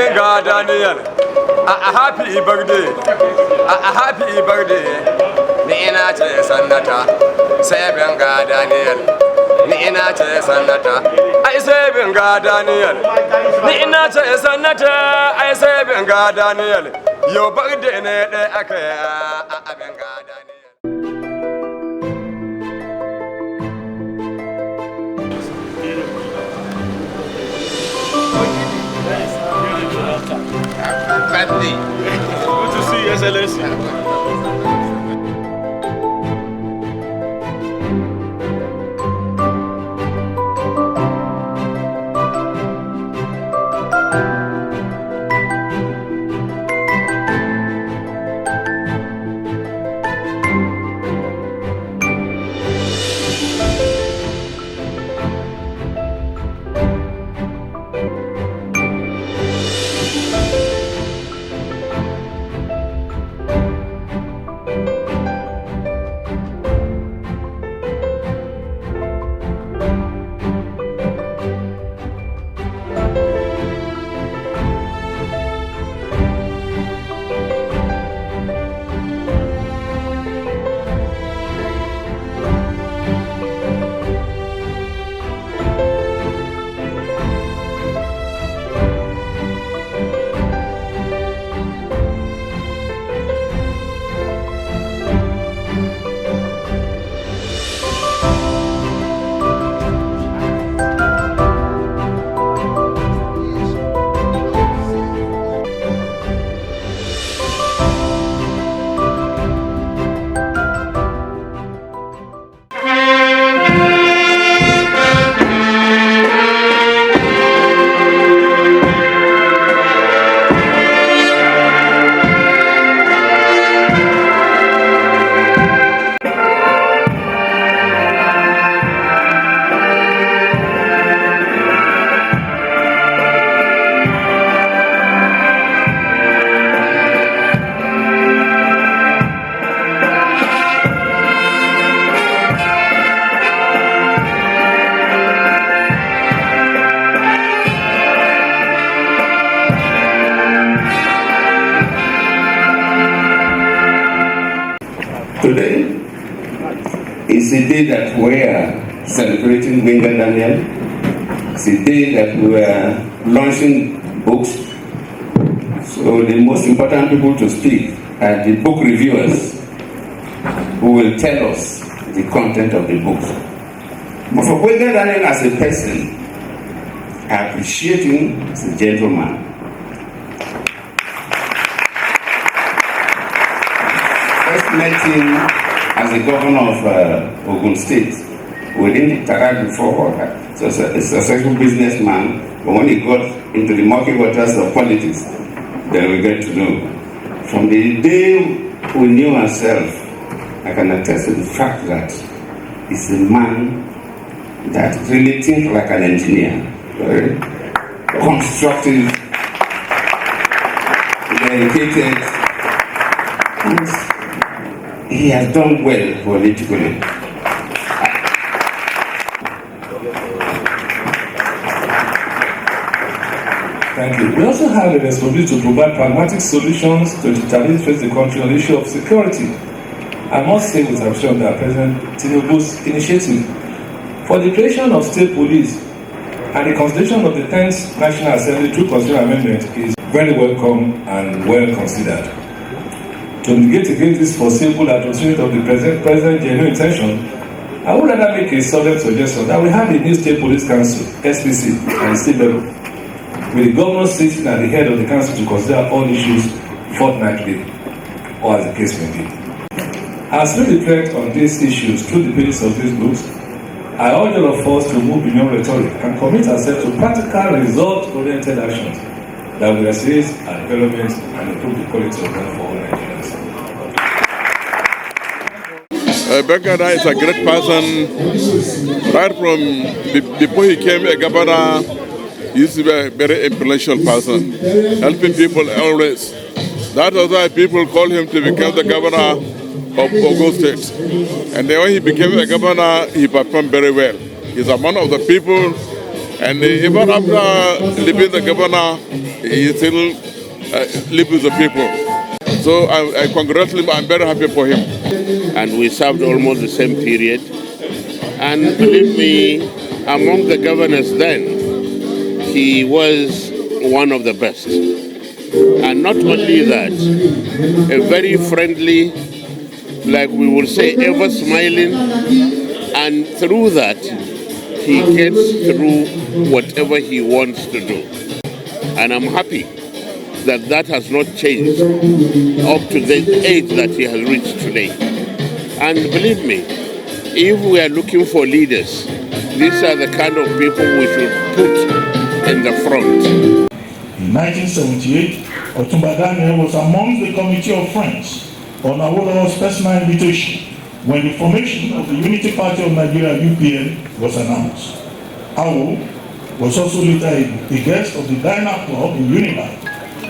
Gbenga Daniel. A happy birthday. A happy birthday. Ni ina ce sannata. Sai Gbenga Daniel. Ni ina ce sannata. Ai sai Gbenga Daniel. Ni ina ce sannata. Ai sai Gbenga Daniel. Yo birthday ne dai aka yi a Gbenga Daniel. Good to see you, Excellency. Today is a day that we are celebrating Gbenga Daniel. It's a day that we are launching books. So the most important people to speak are the book reviewers who will tell us the content of the books. But for Gbenga Daniel as a person, I appreciate him as a gentleman. Met him as the governor of Ogun State. We didn't interact before. So a successful businessman, but when he got into the murky waters of politics, then we get to know. From the day we knew ourselves, I can attest to the fact that he's a man that really thinks like an engineer, very constructive, dedicated, and he has done well politically. Thank you. We also have a responsibility to provide pragmatic solutions to the challenges facing the country on the issue of security. I must say with appreciation that President Tinubu's initiative for the creation of state police and the constitution of the 10th National Assembly through Constitutional Amendment is very welcome and well considered. To mitigate against this foreseeable adversary of the President's genuine intention, I would rather make a solemn suggestion that we have a new State Police Council, SPC, at the state level, with the governor sitting at the head of the council to consider all issues fortnightly, or as the case may be. As we reflect on these issues through the pages of these books, I urge all of us to move beyond rhetoric and commit ourselves to practical, result-oriented actions that will assist our development and improve the quality of life for all Nigerians. Gbenga is a great person. Right from before he became a governor, he used to be a very influential person, helping people always. That was why people called him to become the governor of Ogun State. And then when he became a governor, he performed very well. He's one of the people And even after leaving the governor, he still lives with the people. So I congratulate him. I'm very happy for him. And we served almost the same period. And believe me, among the governors then, he was one of the best. And not only that, a very friendly, like we would say, ever smiling, and through that, he gets through whatever he wants to do. And I'm happy that that has not changed up to the age that he has reached today. And believe me, if we are looking for leaders, these are the kind of people we should put in the front. In 1978, Otunba Daniel was among the Committee of Friends on Awolowo's personal invitation when the formation of the Unity Party of Nigeria (UPN) was announced. Awo was also later a guest of the Diner Club in Unilag,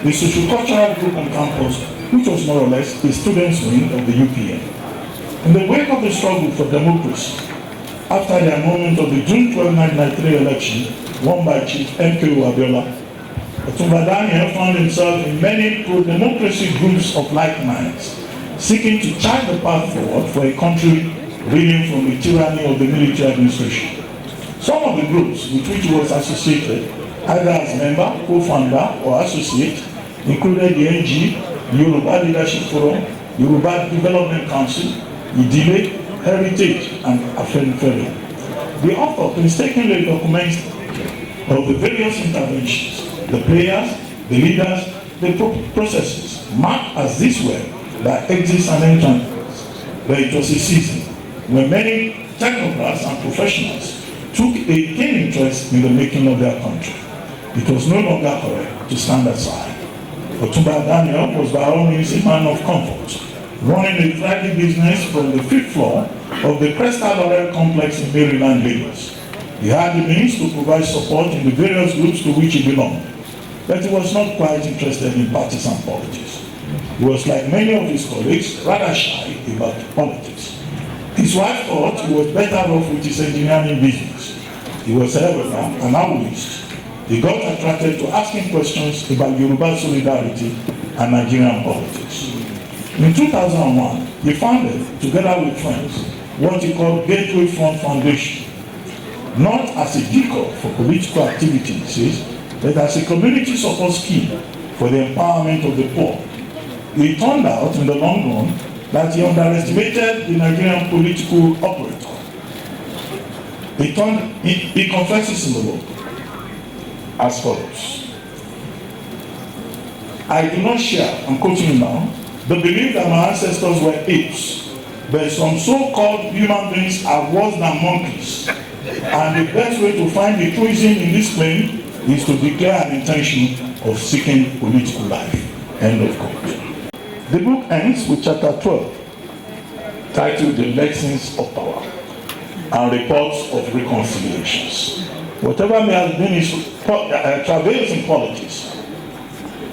the socio-cultural group on campus, which was more or less the students' wing of the UPN. In the wake of the struggle for democracy, after the annulment of the June 12, 1993 election won by Chief MKO Abiola, Otunba Daniel found himself in many pro-democracy groups of like minds, seeking to chart the path forward for a country reeling from the tyranny of the military administration. Some of the groups with which he was associated, either as member, co-founder, or associate, included the NG, Yoruba Leadership Forum, Yoruba Development Council, Idile, Heritage, and Afenifere. The author painstakingly documents of the various interventions, the players, the leaders, the processes, marked as this were by exits and entrances. But it was a season when many technocrats and professionals took a keen interest in the making of their country. It was no longer correct to stand aside. Otunba Daniel was by all means a man of comfort, running a thriving business from the 5th floor of the Crystal Laurel complex in Maryland, Lagos. He had the means to provide support in the various groups to which he belonged, but he was not quite interested in partisan politics. He was, like many of his colleagues, rather shy about politics. His wife thought he was better off with his engineering business. He was, however, an Awolist. He got attracted to asking questions about Yoruba solidarity and Nigerian politics. In 2001, he founded, together with friends, what he called Gateway Front Foundation, not as a decoy for political activity, he says, but as a community support scheme for the empowerment of the poor. It turned out, in the long run, that he underestimated the Nigerian political operator. He confesses in the book as follows. I do not share, I'm quoting him now, the belief that my ancestors were apes, but some so-called human beings are worse than monkeys. And the best way to find the treason in this claim is to declare an intention of seeking political life. End of quote. The book ends with chapter 12, titled The Lessons of Power and Reports of Reconciliations. Whatever may have been his travails in politics,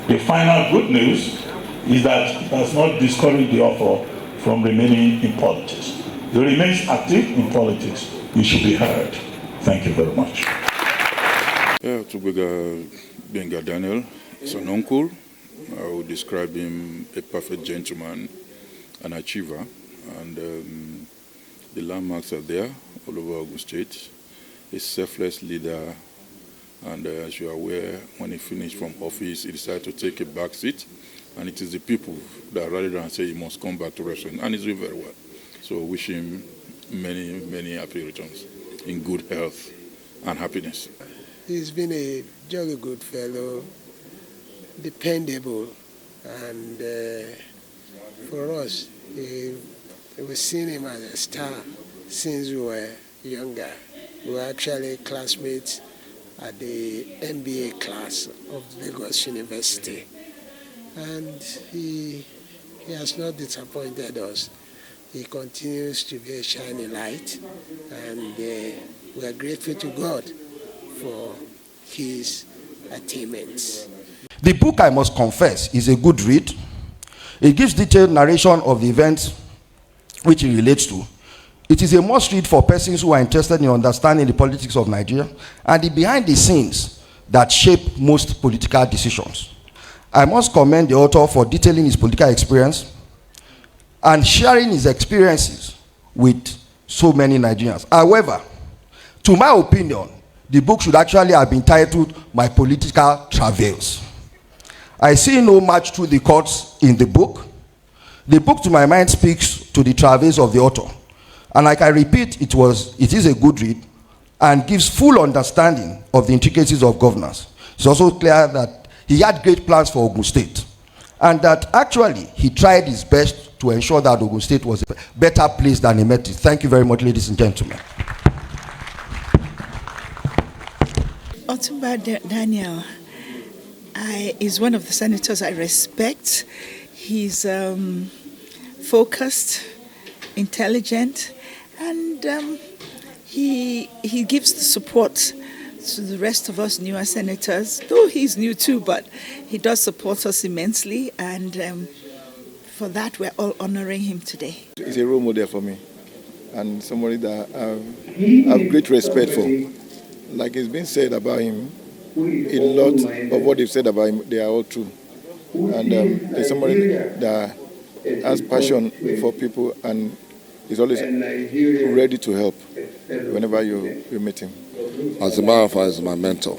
the final good news is that it has not discouraged the author from remaining in politics. He remains active in politics. He should be heard. Thank you very much. To Gbenga Daniel is an uncle. I would describe him a perfect gentleman, an achiever, and the landmarks are there all over Ogun State. A selfless leader, and as you are aware, when he finished from office, he decided to take a back seat, and it is the people that rather than say he must come back to wrestling, and he's doing very well. So wish him many, many happy returns in good health and happiness. He's been a jolly good fellow, dependable, and for us, we've seen him as a star since we were younger. We were actually classmates at the MBA class of Lagos University, and he has not disappointed us. He continues to be a shining light, and we are grateful to God for his attainments. The book, I must confess, is a good read. It gives detailed narration of the events which it relates to, It is a must read for persons who are interested in understanding the politics of Nigeria and the behind the scenes that shape most political decisions. I must commend the author for detailing his political experience and sharing his experiences with so many Nigerians. However, to my opinion, the book should actually have been titled My Political Travails. I see no match through the courts in the book. The book, to my mind, speaks to the travails of the author. And like I repeat, it is a good read and gives full understanding of the intricacies of governance. It's also clear that he had great plans for Ogun State, and that actually he tried his best to ensure that Ogun State was a better place than he met it. Thank you very much, ladies and gentlemen. Otunba Daniel is one of the senators I respect. He's focused, intelligent, and he gives the support to the rest of us newer senators, though he's new too, but he does support us immensely, and for that we're all honoring him today. He's a role model for me and somebody that I have great respect for. Like it's been said about him, a lot of what they've said about him, they are all true. And he's somebody that has passion for people and is always ready to help whenever you meet him. As a matter of fact, he's my mentor,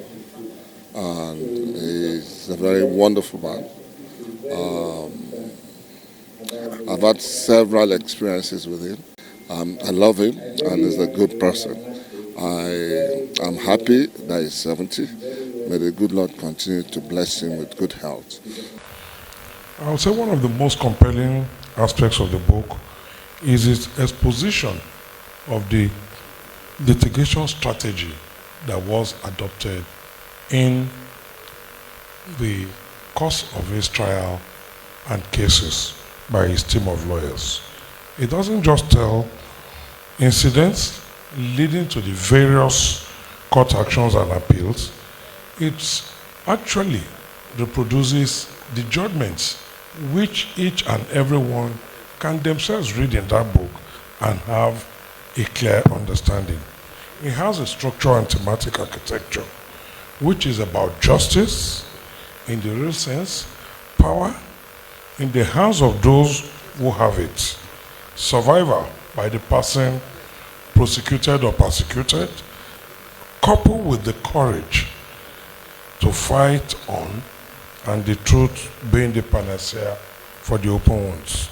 and he's a very wonderful man. I've had several experiences with him. I love him, and he's a good person. I am happy that he's 70. May the good Lord continue to bless him with good health. I would say one of the most compelling aspects of the book is its exposition of the litigation strategy that was adopted in the course of his trial and cases by his team of lawyers. It doesn't just tell incidents leading to the various court actions and appeals. It actually reproduces the judgments which each and everyone can themselves read in that book and have a clear understanding. It has a structural and thematic architecture which is about justice in the real sense, power in the hands of those who have it, survival by the person prosecuted or persecuted, coupled with the courage to fight on, and the truth being the panacea for the open wounds.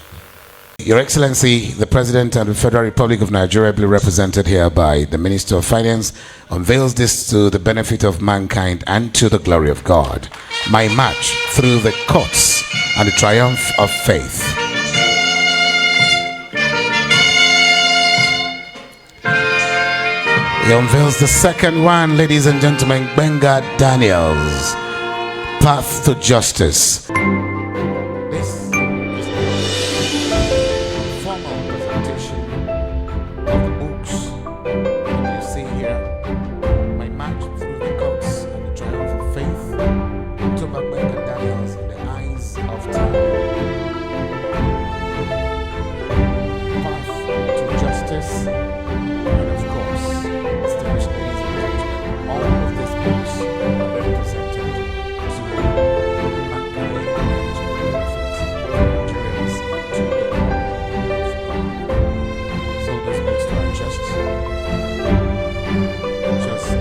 Your Excellency, the President of the Federal Republic of Nigeria, ably represented here by the Minister of Finance, unveils this to the benefit of mankind and to the glory of God. My march through the courts and the triumph of faith. He unveils the second one, ladies and gentlemen, Gbenga Daniel's Path to Justice. This is the formal presentation of the books that you see here. My march through the courts and the triumph of faith. Otunba Gbenga Daniel's In the Eyes of Time. Path to Justice. And of course, distinguished ladies and gentlemen, all of these books are represented to mankind and to the benefit of Nigerians and to the glory of God. So those books are just and thank you.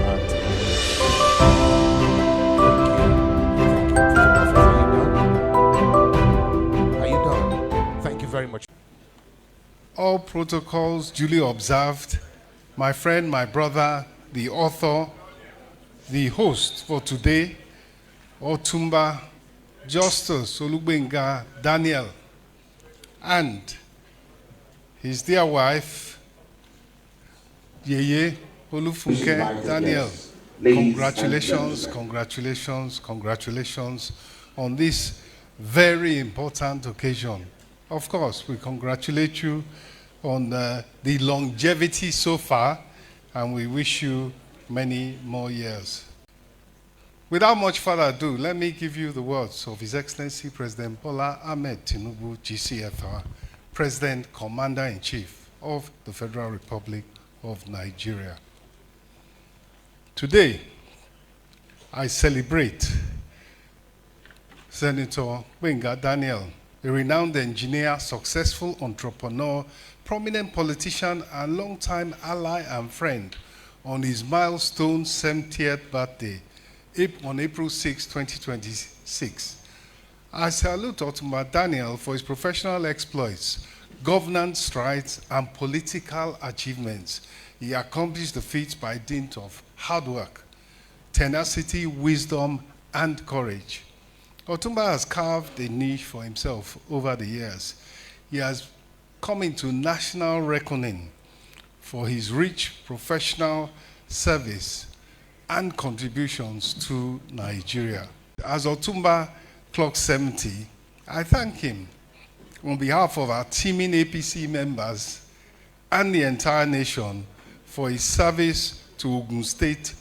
Are you done? Thank you very much. All protocols duly observed. My friend, my brother, the author, the host for today, Otunba Justice Gbenga Daniel, and his dear wife, Yeye Olufunke Daniel. Congratulations, congratulations, congratulations on this very important occasion. Of course, we congratulate you on the longevity so far, and we wish you many more years. Without much further ado, let me give you the words of His Excellency President Bola Ahmed Tinubu, GCFR, President Commander-in-Chief of the Federal Republic of Nigeria. Today, I celebrate Senator Gbenga Daniel, a renowned engineer, successful entrepreneur, prominent politician, and longtime ally and friend, on his milestone 70th birthday on April 6, 2026. I salute Otunba Daniel for his professional exploits, governance strides, and political achievements. He accomplished the feats by dint of hard work, tenacity, wisdom, and courage. Otunba has carved a niche for himself over the years. He has come into national reckoning for his rich professional service and contributions to Nigeria. As Otunba clocks 70, I thank him on behalf of our teaming APC members and the entire nation for his service to Ogun State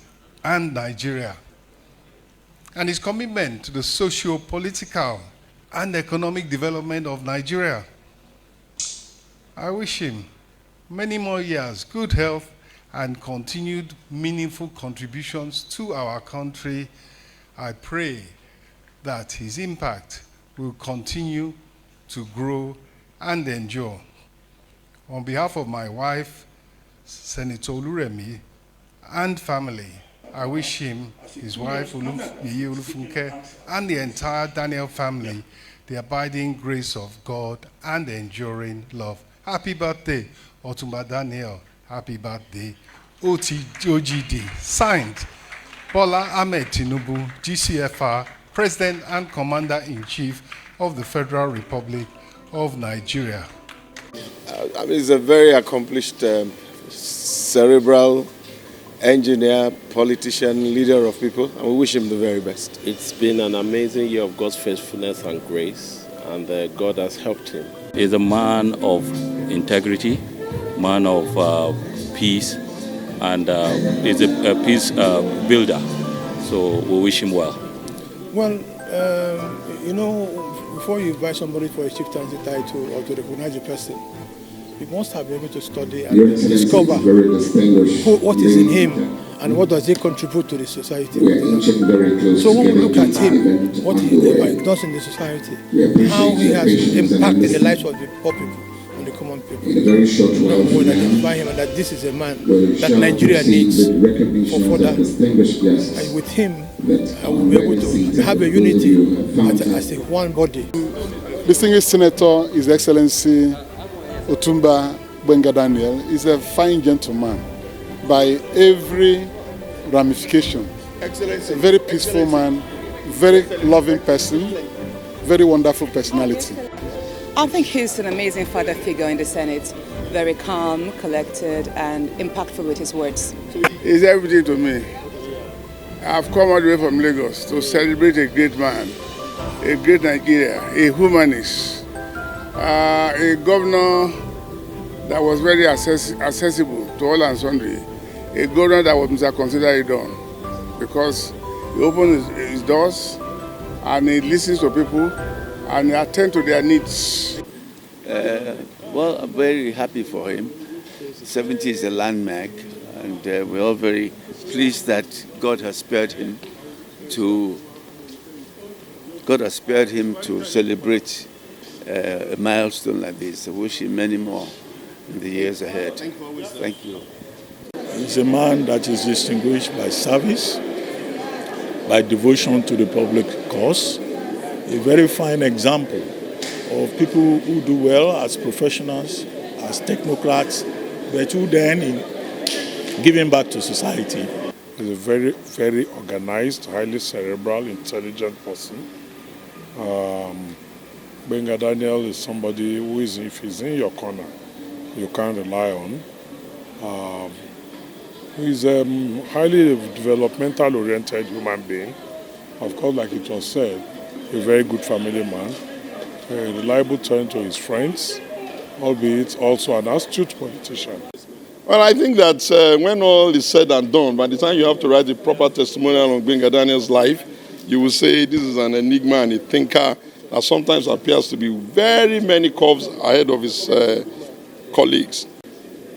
and Nigeria, and his commitment to the socio-political and economic development of Nigeria. I wish him many more years, good health, and continued meaningful contributions to our country. I pray that his impact will continue to grow and endure. On behalf of my wife, Senator Oluremi, and family, I wish him, his wife, Yeye Olufunke, and the entire Daniel family the abiding grace of God and enduring love. Happy birthday, Otunba Daniel. Happy birthday, OGD. Signed, Bola Ahmed Tinubu, GCFR, President and Commander-in-Chief of the Federal Republic of Nigeria. He's a very accomplished cerebral engineer, politician, leader of people, and we wish him the very best. It's been an amazing year of God's faithfulness and grace, and God has helped him. He's a man of integrity, man of peace, and he's a peace builder. So we wish him well. Well, you know, before you invite somebody for a chieftaincy title or to recognize a person, you must have been able to study and discover what is in him and what does he contribute to the society. So when we look at him, what he does in the society, how he has impacted the lives of the poor people and the common people, we will identify him and that this is a man that Nigeria needs for further. And with him, I will be able to have a unity as a one body. Distinguished Senator, His Excellency Otunba Gbenga Daniel is a fine gentleman by every ramification. Excellency. A very peaceful man, very loving person, very wonderful personality. I think he's an amazing father figure in the Senate. Very calm, collected, and impactful with his words. He's everything to me. I've come all the way from Lagos to celebrate a great man, a great Nigeria, a humanist, a governor that was very accessible to all and sundry, a governor that was considered done because he opens his doors and he listens to people and he attends to their needs. Well, I'm very happy for him. 70 is a landmark, and we're all very pleased that God has spared him to celebrate a milestone like this. I wish him many more in the years ahead. Thank you. He's a man that is distinguished by service, by devotion to the public cause, a very fine example of people who do well as professionals, as technocrats, but who then in giving back to society. He's a very, very organized, highly cerebral, intelligent person. Gbenga Daniel is somebody who is, if he's in your corner, you can't rely on. He's a highly developmental-oriented human being. Of course, like it was said, a very good family man, a reliable turn to his friends, albeit also an astute politician. Well, I think that when all is said and done, by the time you have to write the proper testimonial on Gbenga Daniel's life, you will say this is an enigma and a thinker that sometimes appears to be very many curves ahead of his colleagues.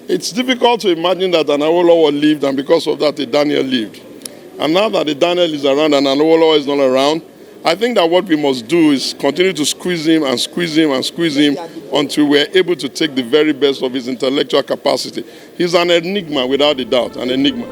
It's difficult to imagine that an Awolowo lived, and because of that, a Daniel lived. And now that the Daniel is around and an Awolowo is not around, I think that what we must do is continue to squeeze him and squeeze him and squeeze him until we're able to take the very best of his intellectual capacity. He's an enigma, without a doubt, an enigma.